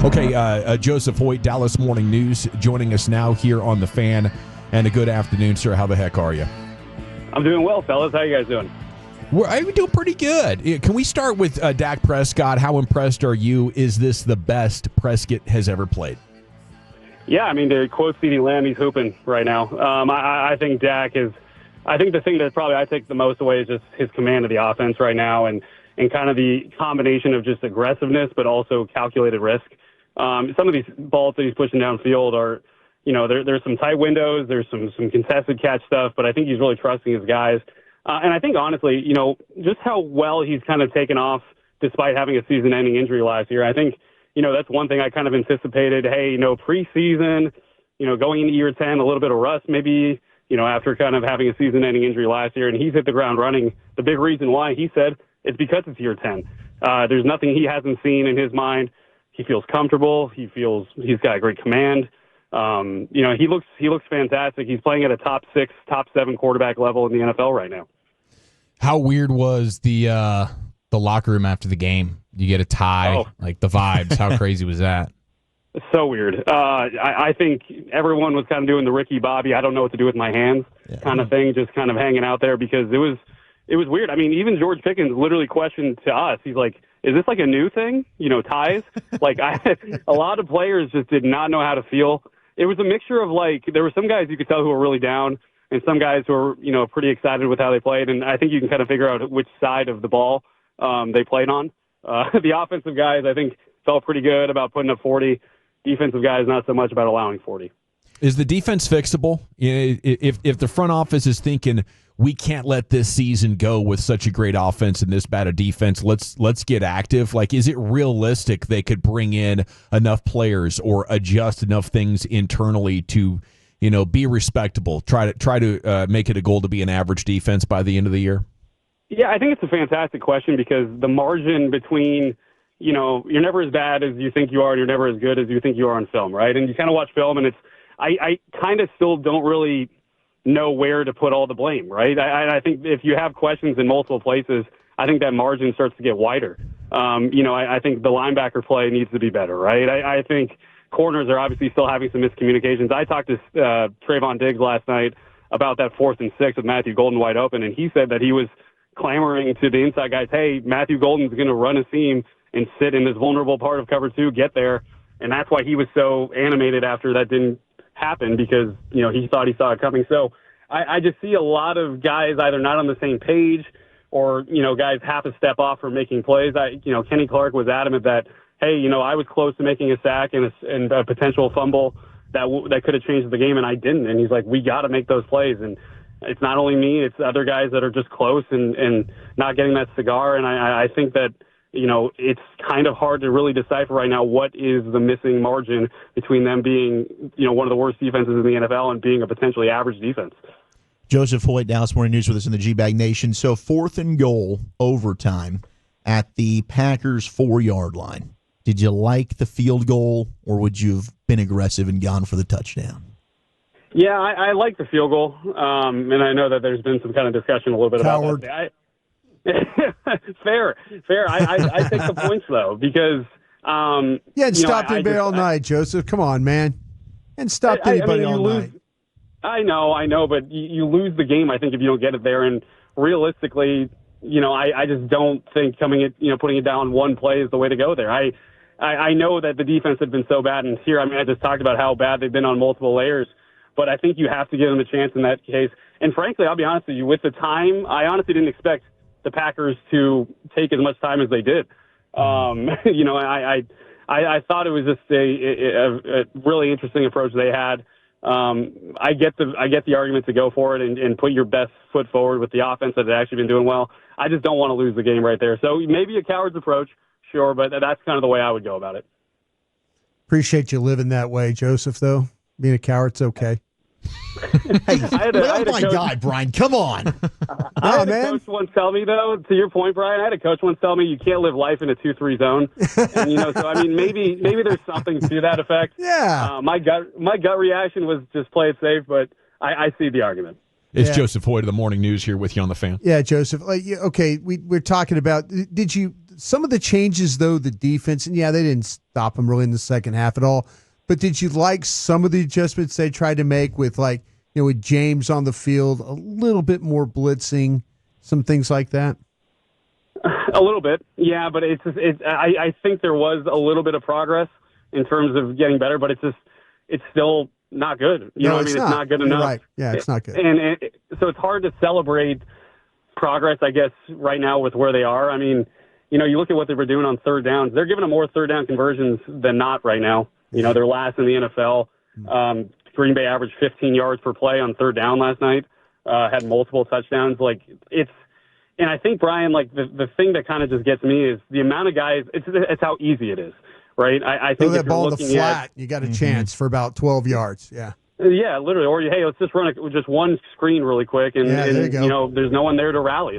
Okay, Joseph Hoyt, Dallas Morning News, joining us now here on The Fan. And a good afternoon, sir. How the heck are you? I'm doing well, fellas. How you guys doing? We're doing pretty good. Can we start with Dak Prescott? How impressed are you? Is this the best Prescott has ever played? Yeah, I mean, to quote CeeDee Lamb, he's hooping right now. I think Dak is – I think the thing that probably I take the most away is just his command of the offense right now and kind of the combination of just aggressiveness but also calculated risk. Some of these balls that he's pushing downfield are, there's some tight windows, there's some contested catch stuff, but I think he's really trusting his guys. And I think, honestly, just how well he's kind of taken off despite having a season-ending injury last year. I think, that's one thing I kind of anticipated. Hey, preseason, going into year 10, a little bit of rust maybe, after kind of having a season-ending injury last year. And he's hit the ground running. The big reason why, he said, is because it's year 10. There's nothing he hasn't seen in his mind. He feels comfortable. He feels he's got a great command. He looks fantastic. He's playing at a top 6, top 7 quarterback level in the NFL right now. How weird was the locker room after the game? You get a tie, like the vibes. How crazy was that? It's so weird. I think everyone was kind of doing the Ricky Bobby, I don't know what to do with my hands kind of thing, just kind of hanging out there because it was weird. I mean, even George Pickens literally questioned to us. He's like, is this like a new thing? Ties? A lot of players just did not know how to feel. It was a mixture of there were some guys you could tell who were really down and some guys who were, pretty excited with how they played. And I think you can kind of figure out which side of the ball they played on. The offensive guys, I think, felt pretty good about putting up 40. Defensive guys, not so much about allowing 40. Is the defense fixable? If the front office is thinking we can't let this season go with such a great offense and this bad a defense, let's get active. Is it realistic they could bring in enough players or adjust enough things internally to, be respectable? Try to make it a goal to be an average defense by the end of the year. Yeah, I think it's a fantastic question because the margin between, you're never as bad as you think you are and you're never as good as you think you are on film, right? And you kind of watch film and I kind of still don't really know where to put all the blame, right? I think if you have questions in multiple places, I think that margin starts to get wider. I think the linebacker play needs to be better, right? I think corners are obviously still having some miscommunications. I talked to Trayvon Diggs last night about that 4th and 6 with Matthew Golden wide open, and he said that he was clamoring to the inside guys, hey, Matthew Golden's going to run a seam and sit in this vulnerable part of cover 2, get there. And that's why he was so animated after that didn't happen because, he thought he saw it coming. So I just see a lot of guys either not on the same page or, guys half a step off from making plays. Kenny Clark was adamant that, hey, I was close to making a sack and a potential fumble that could have changed the game, and I didn't. And he's like, we got to make those plays. And it's not only me, it's other guys that are just close and not getting that cigar. And I think that, it's kind of hard to really decipher right now what is the missing margin between them being, one of the worst defenses in the NFL and being a potentially average defense. Joseph Hoyt, Dallas Morning News with us in the GBAG Nation. So 4th and goal, overtime, at the Packers' 4-yard line. Did you like the field goal, or would you have been aggressive and gone for the touchdown? Yeah, I like the field goal, and I know that there's been some kind of discussion a little bit about that. Fair. I take the points, though, because and stopped anybody all night, Joseph. Come on, man. And stopped anybody all night. I know, but you lose the game, I think, if you don't get it there. And realistically, I just don't think putting it down one play is the way to go there. I know that the defense had been so bad, and here, I just talked about how bad they've been on multiple layers, but I think you have to give them a chance in that case. And frankly, I'll be honest with you, with the time, I honestly didn't expect the Packers to take as much time as they did. I thought it was just a really interesting approach they had. I get the argument to go for it and put your best foot forward with the offense that had actually been doing well. I just don't want to lose the game right there. So maybe a coward's approach, sure, but that's kind of the way I would go about it. Appreciate you living that way, Joseph, though. Being a coward's okay. Hey, my guy, Brian. Come on. I had a coach once tell me, though, to your point, Brian, I had a coach once tell me you can't live life in a 2-3 zone. And, so, maybe there's something to that effect. Yeah. My gut reaction was just play it safe, but I see the argument. It's Joseph Hoyt of the Morning News here with you on The Fan. Yeah, Joseph. Okay, we're talking about, did you, some of the changes, though, the defense, and they didn't stop them really in the second half at all. But did you like some of the adjustments they tried to make with, like, with James on the field, a little bit more blitzing, some things like that? A little bit, yeah. But I think there was a little bit of progress in terms of getting better, but it's still not good. You know what I mean? It's not good enough. Right. Yeah, it's not good. And so it's hard to celebrate progress, I guess, right now with where they are. I mean, you look at what they were doing on third downs. They're giving them more third down conversions than not right now. They're last in the NFL. Green Bay averaged 15 yards per play on third down last night, had multiple touchdowns. And I think, Brian, the thing that kind of just gets me is the amount of guys, it's how easy it is, right? I think that ball in the flat, you got a chance for about 12 yards, yeah. Yeah, literally. Or, hey, let's just run just one screen really quick, and there you go. There's no one there to rally.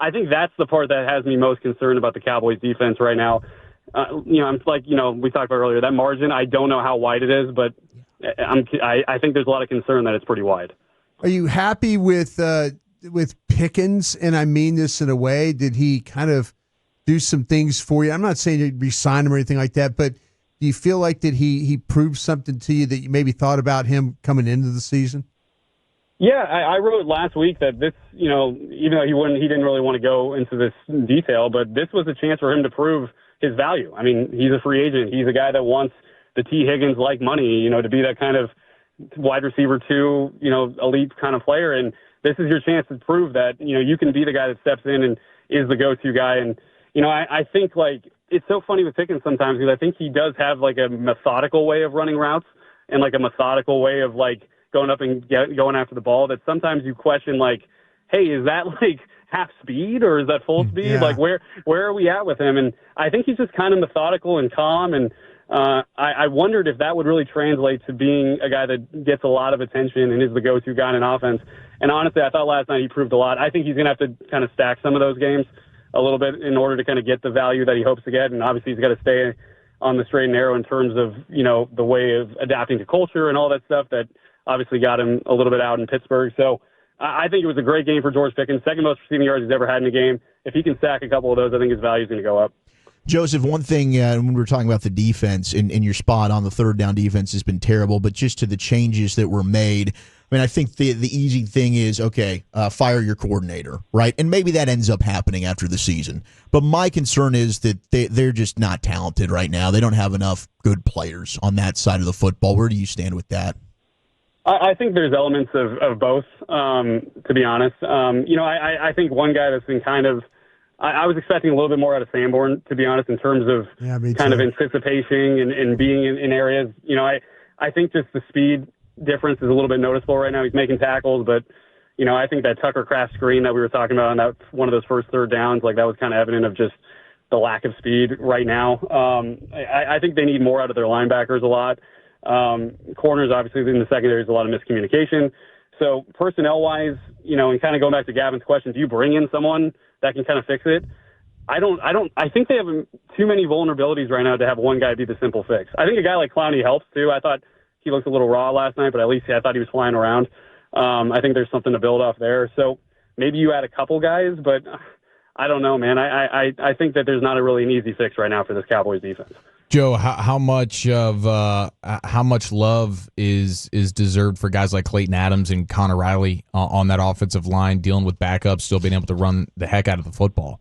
I think that's the part that has me most concerned about the Cowboys defense right now. I'm we talked about earlier, that margin, I don't know how wide it is, but I think there's a lot of concern that it's pretty wide. Are you happy with Pickens? And I mean this in a way, did he kind of do some things for you? I'm not saying you'd resign him or anything like that, but do you feel like that he proved something to you that you maybe thought about him coming into the season? Yeah, I wrote last week that this, even though he didn't really want to go into this detail, but this was a chance for him to prove his value. I mean, he's a free agent. He's a guy that wants the T. Higgins-like money, to be that kind of wide receiver 2, elite kind of player. And this is your chance to prove that, you can be the guy that steps in and is the go-to guy. And, I think, it's so funny with Pickens sometimes because I think he does have, a methodical way of running routes and, a methodical way of, going up and going after the ball that sometimes you question, hey, is that, half speed or is that full speed? Yeah. Where are we at with him? And I think he's just kind of methodical and calm. And I wondered if that would really translate to being a guy that gets a lot of attention and is the go-to guy in offense. And honestly, I thought last night he proved a lot. I think he's going to have to kind of stack some of those games a little bit in order to kind of get the value that he hopes to get. And obviously he's got to stay on the straight and narrow in terms of, the way of adapting to culture and all that stuff that obviously got him a little bit out in Pittsburgh. So I think it was a great game for George Pickens, second most receiving yards he's ever had in a game. If he can stack a couple of those, I think his value is going to go up. Joseph, one thing, when we were talking about the defense, and your spot on the third down defense has been terrible, but just to the changes that were made, I mean, I think the easy thing is, fire your coordinator, right? And maybe that ends up happening after the season. But my concern is that they're just not talented right now. They don't have enough good players on that side of the football. Where do you stand with that? I think there's elements of both, to be honest. I think one guy that's been kind of, I was expecting a little bit more out of Sanborn, to be honest, in terms of kind of anticipation and being in areas. I think just the speed difference is a little bit noticeable right now. He's making tackles, but, I think that Tucker Kraft screen that we were talking about on that one of those first third downs, that was kind of evident of just the lack of speed right now. I think they need more out of their linebackers a lot. Corners, obviously, in the secondary is a lot of miscommunication. So personnel-wise, and kind of going back to Gavin's question, do you bring in someone that can kind of fix it? I think they have too many vulnerabilities right now to have one guy be the simple fix. I think a guy like Clowney helps too. I thought he looked a little raw last night, but at least I thought he was flying around. I think there's something to build off there. So maybe you add a couple guys, but I don't know, man. I think that there's not really an easy fix right now for this Cowboys defense. Joe, how much love is deserved for guys like Clayton Adams and Connor Riley on that offensive line, dealing with backups, still being able to run the heck out of the football?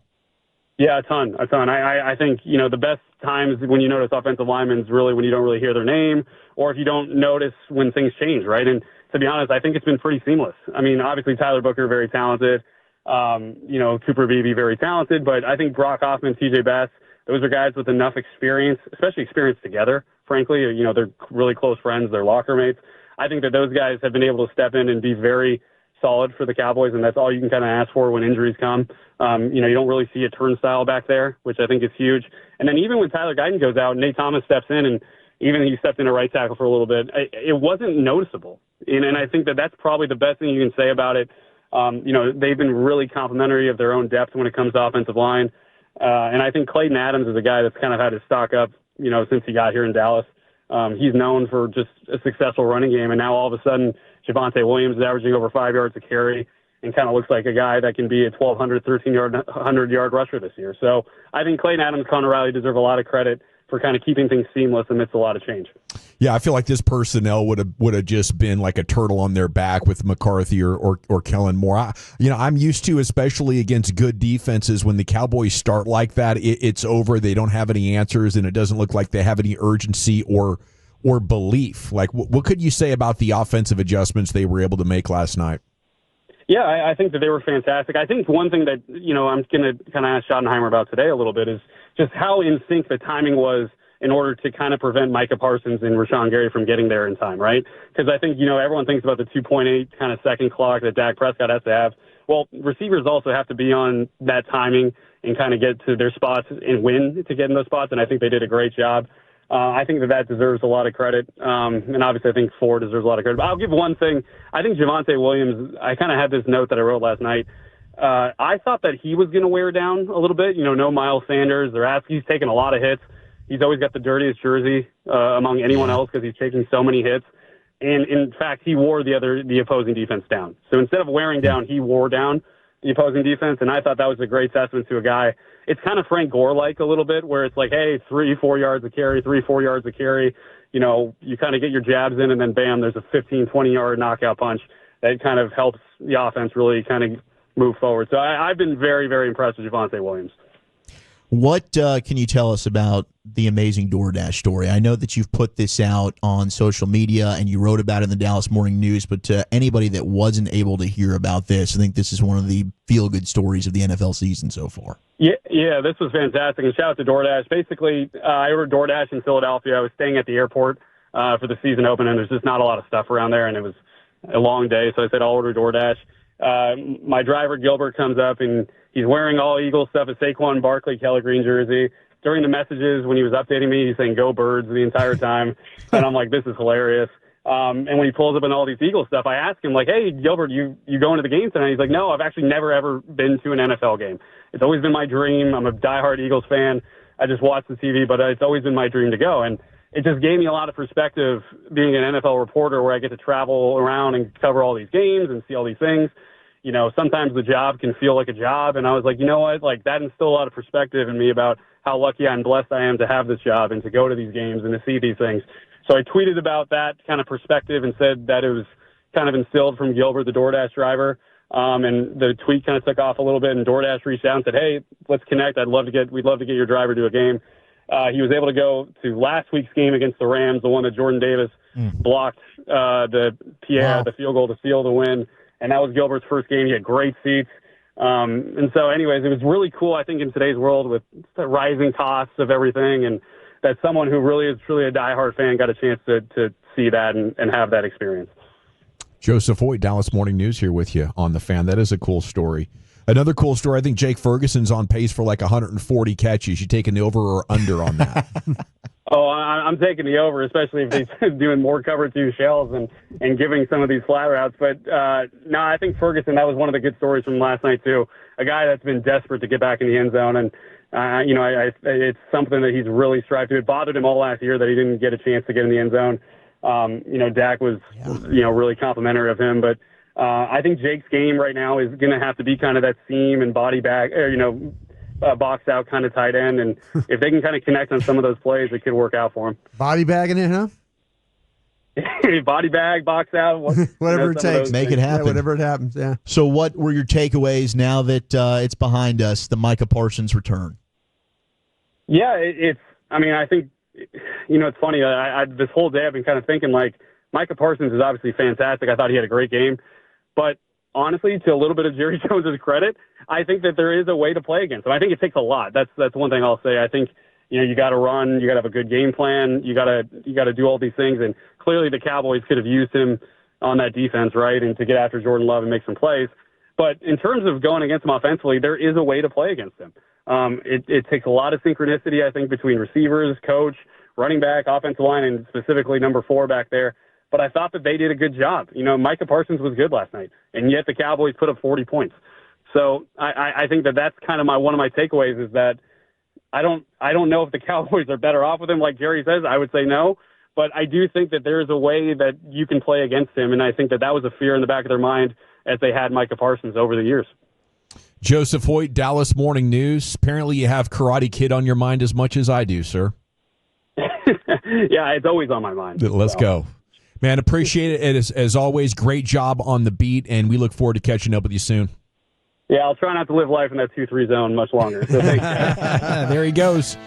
Yeah, a ton. I think, the best times when you notice offensive linemen is really when you don't really hear their name or if you don't notice when things change, right? And to be honest, I think it's been pretty seamless. I mean, obviously Tyler Booker, very talented. Cooper Beebe, very talented. But I think Brock Hoffman, TJ Bass, those are guys with enough experience, especially experience together, frankly. They're really close friends. They're locker mates. I think that those guys have been able to step in and be very solid for the Cowboys, and that's all you can kind of ask for when injuries come. You don't really see a turnstile back there, which I think is huge. And then even when Tyler Guyton goes out, Nate Thomas steps in, and even he stepped in a right tackle for a little bit, it wasn't noticeable. And I think that that's probably the best thing you can say about it. They've been really complimentary of their own depth when it comes to offensive line. And I think Clayton Adams is a guy that's kind of had his stock up, since he got here in Dallas. He's known for just a successful running game, and now all of a sudden Javonte Williams is averaging over 5 yards a carry. and kind of looks like a guy that can be a 1,200, 1,300-yard rusher this year. So I think Clayton Adams, Connor Riley deserve a lot of credit for kind of keeping things seamless amidst a lot of change. Yeah, I feel like this personnel would have just been like a turtle on their back with McCarthy or Kellen Moore. I'm used to, especially against good defenses, when the Cowboys start like that, it's over. They don't have any answers, and it doesn't look like they have any urgency or belief. Like, what could you say about the offensive adjustments they were able to make last night? Yeah, I think that they were fantastic. I think one thing that, I'm going to kind of ask Schottenheimer about today a little bit is just how in sync the timing was in order to kind of prevent Micah Parsons and Rashawn Gary from getting there in time, right? Because I think, everyone thinks about the 2.8 kind of second clock that Dak Prescott has to have. Well, receivers also have to be on that timing and kind of get to their spots and win to get in those spots, and I think they did a great job. I think that deserves a lot of credit, and obviously I think Ford deserves a lot of credit. But I'll give one thing. I think Javonte Williams, I kind of had this note that I wrote last night. I thought that he was going to wear down a little bit. No Miles Sanders. He's taken a lot of hits. He's always got the dirtiest jersey among anyone else because he's taking so many hits. And, in fact, he wore the opposing defense down. So instead of wearing down, he wore down the opposing defense, and I thought that was a great testament to a guy. It's kind of Frank Gore-like a little bit, where it's like, hey, 3-4 yards a carry, 3-4 yards a carry. You kind of get your jabs in, and then bam, there's a 15, 20-yard knockout punch that kind of helps the offense really kind of move forward. So I've been very, very impressed with Javonte Williams. What can you tell us about the amazing DoorDash story? I know that you've put this out on social media and you wrote about it in the Dallas Morning News, but to anybody that wasn't able to hear about this, I think this is one of the feel-good stories of the NFL season so far. Yeah, this was fantastic. And shout out to DoorDash. Basically, I ordered DoorDash in Philadelphia. I was staying at the airport for the season open, and there's just not a lot of stuff around there, and it was a long day, so I said I'll order DoorDash. My driver, Gilbert, comes up, and he's wearing all Eagle stuff, a Saquon Barkley, Kelly Green jersey. During the messages, when he was updating me, he's saying, "Go Birds," the entire time. And I'm like, this is hilarious. And when he pulls up in all these Eagle stuff, I ask him, like, hey, Gilbert, you going to the game tonight? He's like, no, I've actually never, ever been to an NFL game. It's always been my dream. I'm a diehard Eagles fan. I just watch the TV, but it's always been my dream to go. And it just gave me a lot of perspective being an NFL reporter where I get to travel around and cover all these games and see all these things. Sometimes the job can feel like a job. And I was like, you know what? Like, that instilled a lot of perspective in me about how lucky and blessed I am to have this job and to go to these games and to see these things. So I tweeted about that kind of perspective and said that it was kind of instilled from Gilbert, the DoorDash driver. And the tweet kind of took off a little bit, and DoorDash reached out and said, hey, let's connect. We'd love to get your driver to a game. He was able to go to last week's game against the Rams, the one that Jordan Davis blocked the field goal to seal the win. And that was Gilbert's first game. He had great seats. And so anyways, it was really cool, I think, in today's world with the rising costs of everything, and that someone who really is truly a diehard fan got a chance to see that and have that experience. Joseph Hoyt, Dallas Morning News here with you on The Fan. That is a cool story. Another cool story, I think Jake Ferguson's on pace for like 140 catches. You taking the over or under on that? Oh, I'm taking the over, especially if he's doing more cover two shells and giving some of these flat routes. But no, I think Ferguson, that was one of the good stories from last night too. A guy that's been desperate to get back in the end zone, and it's something that he's really strived to. It bothered him all last year that he didn't get a chance to get in the end zone. Dak was really complimentary of him, but I think Jake's game right now is going to have to be kind of that seam and body bag, box out kind of tight end, and if they can kind of connect on some of those plays, it could work out for him. Body bagging it, huh? Body bag, box out, whatever it takes. Make it happen. Yeah, whatever it happens, yeah. So what were your takeaways now that it's behind us, the Micah Parsons return? Yeah, I think, it's funny. This whole day I've been kind of thinking, like, Micah Parsons is obviously fantastic. I thought he had a great game. But honestly, to a little bit of Jerry Jones' credit, I think that there is a way to play against him. I think it takes a lot. That's one thing I'll say. I think, you got to run. You got to have a good game plan. You got to do all these things. And clearly the Cowboys could have used him on that defense, right, and to get after Jordan Love and make some plays. But in terms of going against him offensively, there is a way to play against him. It takes a lot of synchronicity, I think, between receivers, coach, running back, offensive line, and specifically number 4 back there. But I thought that they did a good job. Micah Parsons was good last night, and yet the Cowboys put up 40 points. So I think that's kind of one of my takeaways is that I don't know if the Cowboys are better off with him, like Jerry says. I would say no. But I do think that there is a way that you can play against him, and I think that was a fear in the back of their mind as they had Micah Parsons over the years. Joseph Hoyt, Dallas Morning News. Apparently you have Karate Kid on your mind as much as I do, sir. Yeah, it's always on my mind. Let's go. Man, appreciate it. As always, great job on the beat, and we look forward to catching up with you soon. Yeah, I'll try not to live life in that 2-3 zone much longer. So thanks, guys. There he goes.